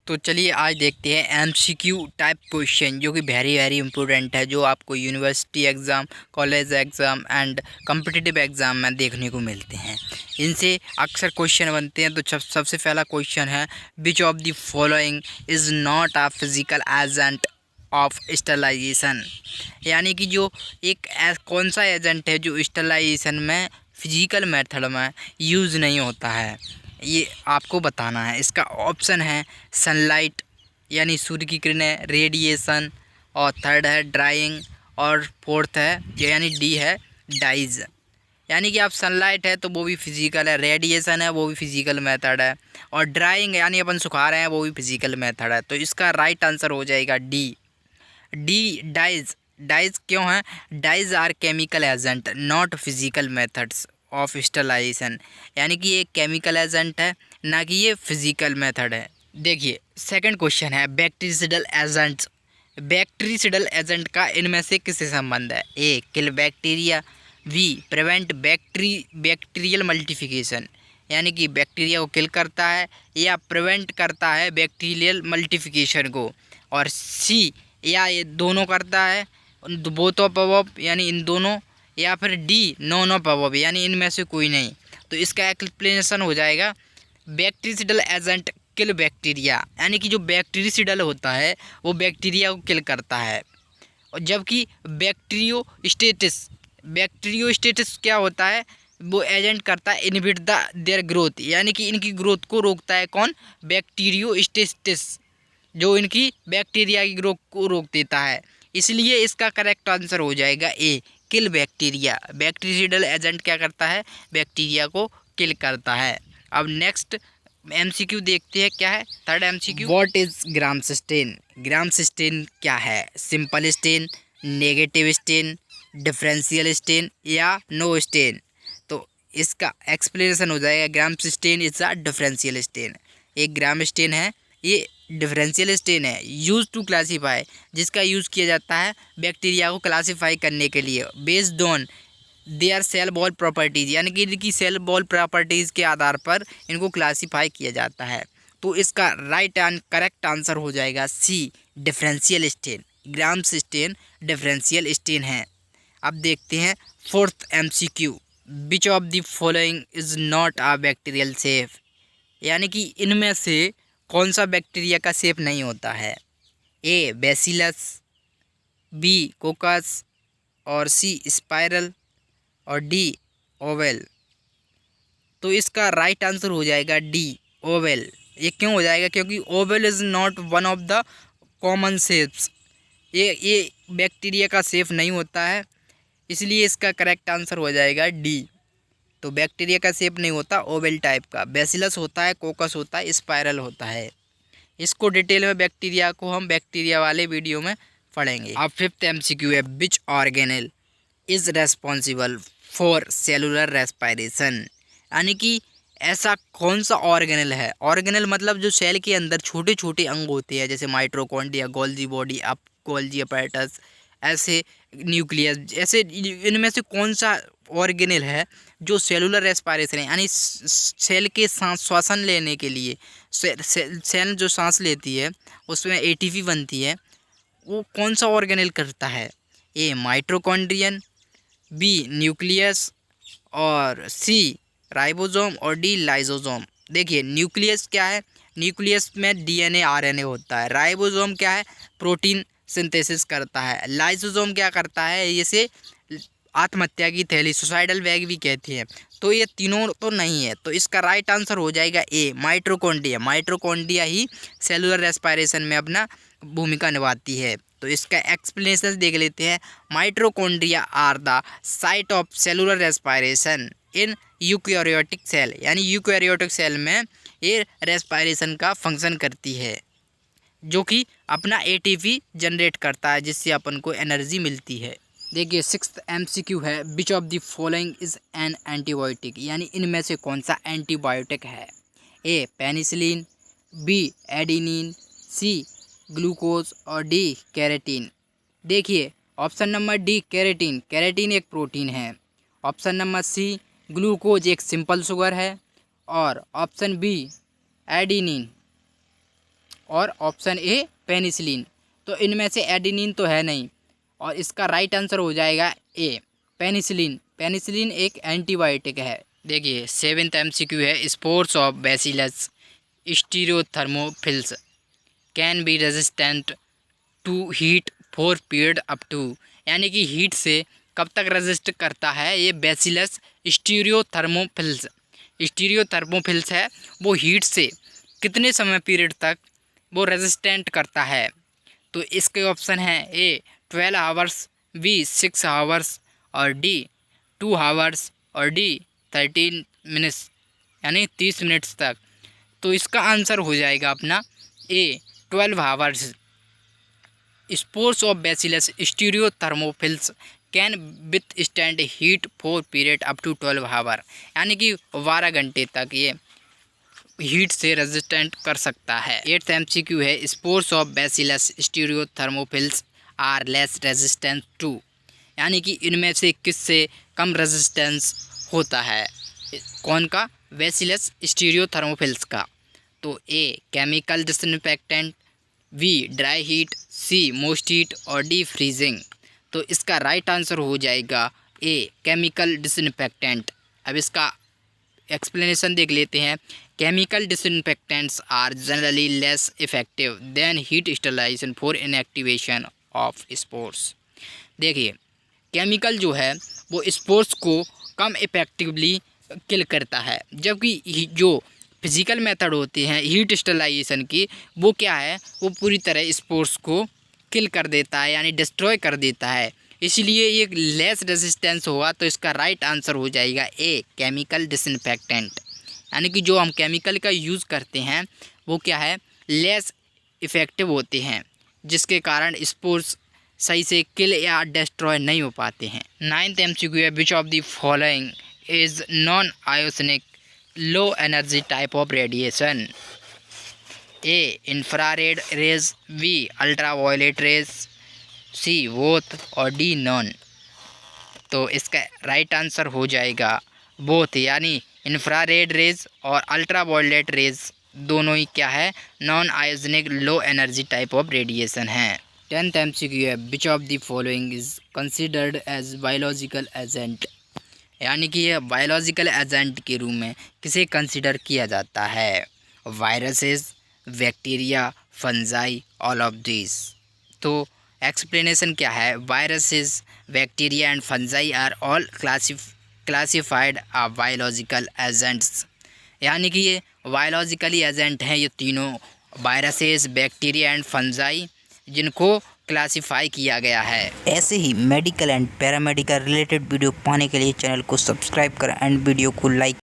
तो चलिए आज देखते हैं एमसीक्यू टाइप क्वेश्चन जो कि वेरी इंपॉर्टेंट है, जो आपको university exam, college exam and competitive exam में देखने को मिलते हैं। इनसे अक्सर क्वेश्चन बनते हैं। तो सबसे पहला क्वेश्चन है, which of the following is not a physical agent of sterilization. यानी कि जो एक कौन सा एजेंट है जो स्टरलाइजेशन में फिजिकल मेथड में यूज़ नहीं होता है, ये आपको बताना है। इसका ऑप्शन है सनलाइट यानी सूर्य की किरणें, रेडिएशन, और थर्ड है ड्राइंग, और फोर्थ है यानी डी है डाइज। यानी कि आप सनलाइट है तो वो भी फिजिकल है, रेडिएशन है वो भी फिजिकल मेथड है, और ड्राइंग यानी अपन सुखा रहे हैं वो भी फिजिकल मेथड है। तो इसका राइट आंसर हो जाएगा डी डाइज। डाइज क्यों है? Dyes are chemical agent not physical methods of sterilization. यानी कि ये केमिकल एजेंट है, ना कि ये फिजिकल मेथड है। देखिए सेकंड क्वेश्चन है, बैक्टीरियल एजेंट्स। बैक्टीरियल एजेंट का इनमें से किससे संबंध है? A kill bacteria, B prevent bacterial multiplication यानी कि बैक्टीरिया को किल करता है या प्रिवेंट करता है बैक्टीरियल मल्टीप्लिकेशन को, और सी या ये दोनों करता है, बोथ ऑफ अबव यानी इन दोनों, या फिर डी नॉन ऑफ अबव यानी इनमें से कोई नहीं। तो इसका एक्सप्लेनेशन हो जाएगा, बैक्टीरियल एजेंट किल बैक्टीरिया, यानी कि जो बैक्टीरियल होता है वो बैक्टीरिया को किल करता है, और जबकि बैक्टीरियोस्टेटिस क्या होता है? वो एजेंट करता है इनहिबिट द देयर ग्रोथ, यानी कि इनकी ग्रोथ को रोकता है। कौन? बैक्टीरियोस्टेटिस, जो इनकी बैक्टीरिया की ग्रोथ को रोक देता है। इसलिए इसका करेक्ट आंसर हो जाएगा ए किल बैक्टीरिया। बैक्टीरियल एजेंट क्या करता है? बैक्टीरिया को किल करता है। अब नेक्स्ट एमसीक्यू देखते हैं क्या है। Third MCQ, what is Gram stain. Gram stain क्या है? Simple stain, negative stain, differential stain या नो स्टेन। तो इसका एक्सप्लेनेशन हो जाएगा, Gram stain is a differential stain. एक ग्राम स्टेन है, ये डिफरेंशियल स्टेन है, यूज टू क्लासीफाई, जिसका यूज़ किया जाता है बैक्टीरिया को क्लासीफाई करने के लिए, based on their cell wall properties, यानी कि इनकी सेल वॉल प्रॉपर्टीज़ के आधार पर इनको क्लासीफाई किया जाता है। तो इसका राइट एंड करेक्ट आंसर हो जाएगा सी differential stand. Gram stand differential stain है। अब देखते हैं fourth MCQ, which of the following is not a bacterial safe. यानी कि इनमें से कौन सा बैक्टीरिया का शेप नहीं होता है? ए बैसिलस, बी कोकस, और सी स्पाइरल, और डी ओवेल। तो इसका राइट आंसर हो जाएगा डी ओवेल। ये क्यों हो जाएगा? क्योंकि oval is not one of the common shapes. ये बैक्टीरिया का शेप नहीं होता है, इसलिए इसका करेक्ट आंसर हो जाएगा डी। तो बैक्टीरिया का शेप नहीं होता, ओवेल टाइप का। बैसिलस होता है, कोकस होता है, स्पाइरल होता है। इसको डिटेल में बैक्टीरिया को हम बैक्टीरिया वाले वीडियो में पढ़ेंगे। अब फिफ्थ एमसीक्यू है, विच organelle is responsible for cellular respiration. यानी कि ऐसा कौन सा ऑर्गेनेल है? ऑर्गेनेल मतलब जो सेल के अंदर छोटे छोटे अंग होते हैं, जैसे mitochondria, Golgi body, up Golgi apparatus, ऐसे न्यूक्लियस, ऐसे इनमें से कौन सा ऑर्गेनेल है जो सेलुलर रेस्पायरेशन है, यानी सेल के सांस श्वसन लेने के लिए, सेल जो सांस लेती है उसमें एटीपी बनती है, वो कौन सा ऑर्गेनेल करता है? ए माइटोकॉन्ड्रियन, बी न्यूक्लियस, और सी राइबोसोम, और डी लाइसोसोम। देखिए न्यूक्लियस क्या है? न्यूक्लियस में डीएनए आरएनए होता है। राइबोसोम क्या है? प्रोटीन सिंथेसिस करता है। लाइसोसोम क्या करता है? इसे आत्महत्या की थैली, सुसाइडल बैग भी कहते हैं। तो ये तीनों तो नहीं है, तो इसका राइट आंसर हो जाएगा ए माइटोकॉन्ड्रिया। माइटोकॉन्ड्रिया ही सेलुलर रेस्पायरेशन में अपना भूमिका निभाती है। तो इसका एक्सप्लेनेशन देख लेते हैं। Mitochondria are the site of cellular respiration in eukaryotic cell, यानी यूकैरियोटिक सेल में ये रेस्पायरेशन का फंक्शन करती है, जो कि अपना एटीपी जनरेट करता है, जिससे अपन को एनर्जी मिलती है। देखिए सिक्स्थ एमसीक्यू है, which of the following is an antibiotic. यानी इनमें से कौन सा एंटीबायोटिक है? A penicillin, B adenine, C glucose, और डी कैरेटीन। देखिए option number D keratin, keratin एक प्रोटीन है। ऑप्शन नंबर सी ग्लूकोज एक सिंपल शुगर है, और ऑप्शन बी एडिनिन और ऑप्शन ए पेनिसिलिन। तो इनमें से एडेनिन तो है नहीं और इसका राइट आंसर हो जाएगा ए पेनिसिलिन। पेनिसिलिन एक एंटीबायोटिक है। देखिए 7th MCQ है, spores of Bacillus stearothermophilus can be resistant to heat for period up to, यानी कि हीट से कब तक रेजिस्ट करता है ये बैसिलस स्टीरियोथर्मोफिल्स। स्टीरियोथर्मोफिल्स है वो हीट से कितने समय पीरियड तक वो रेजिस्टेंट करता है। तो इसके ऑप्शन हैं ए 12 आवर्स, बी 6 आवर्स और डी 2 आवर्स और डी 13 मिनट्स यानी 30 मिनट्स तक। तो इसका आंसर हो जाएगा अपना A 12 hours. Spores of Bacillus stearothermophilus can withstand heat for period up to 12 hour, यानी कि 12 घंटे तक ये हीट से रेजिस्टेंट कर सकता है। 8th MCQ है, spores of Bacillus stearothermophilus are less resistant to, यानी कि इनमें से किससे कम रेजिस्टेंस होता है। कौन का? बैसिलस स्टीरियोथर्मोफिल्स का। तो A chemical disinfectant, B dry heat, C moist heat और डी फ्रीजिंग। तो इसका राइट आंसर हो जाएगा ए केमिकल डिसइंफेक्टेंट। अब इसका एक्सप्लेनेशन देख लेते हैं। Chemical disinfectants are generally less effective than heat sterilization for inactivation of spores. देखिए केमिकल जो है वो स्पोर्स को कम इफेक्टिवली किल करता है, जबकि जो फिजिकल मेथड होती हैं हीट स्टरलाइजेशन की वो क्या है, वो पूरी तरह स्पोर्स को किल कर देता है यानी डिस्ट्रॉय कर देता है। इसलिए ये लेस रेजिस्टेंस होगा। तो इसका राइट आंसर हो जाएगा ए केमिकल डिसइंफेक्टेंट, यानी कि जो हम केमिकल का यूज़ करते हैं वो क्या है, लेस इफ़ेक्टिव होते हैं, जिसके कारण स्पोर्स सही से किल या डिस्ट्रॉय नहीं हो पाते हैं। 9th MCQ है, which of the following is non ionising low energy type of radiation. A infrared rays, B ultraviolet rays, C both और डी नॉन। तो इसका राइट आंसर हो जाएगा बोथ, यानी इंफ्रारेड रेज और अल्ट्रावायलेट रेज दोनों ही क्या है, non ionising low energy type of radiation है। 10th MCQ है, which of the following is considered as biological agent, यानी कि यह बायोलॉजिकल एजेंट के रूप में किसे कंसिडर किया जाता है। Viruses, bacteria, fungi, all of this. तो एक्सप्लेनेशन क्या है, viruses, bacteria and fungi are all classified biological agents, यानी कि ये बायोलॉजिकली एजेंट हैं ये तीनों, वायरसेस, बैक्टीरिया एंड फंजाई, जिनको क्लासिफाई किया गया है। ऐसे ही medical and paramedical related video पाने के लिए चैनल को सब्सक्राइब करें एंड वीडियो को लाइक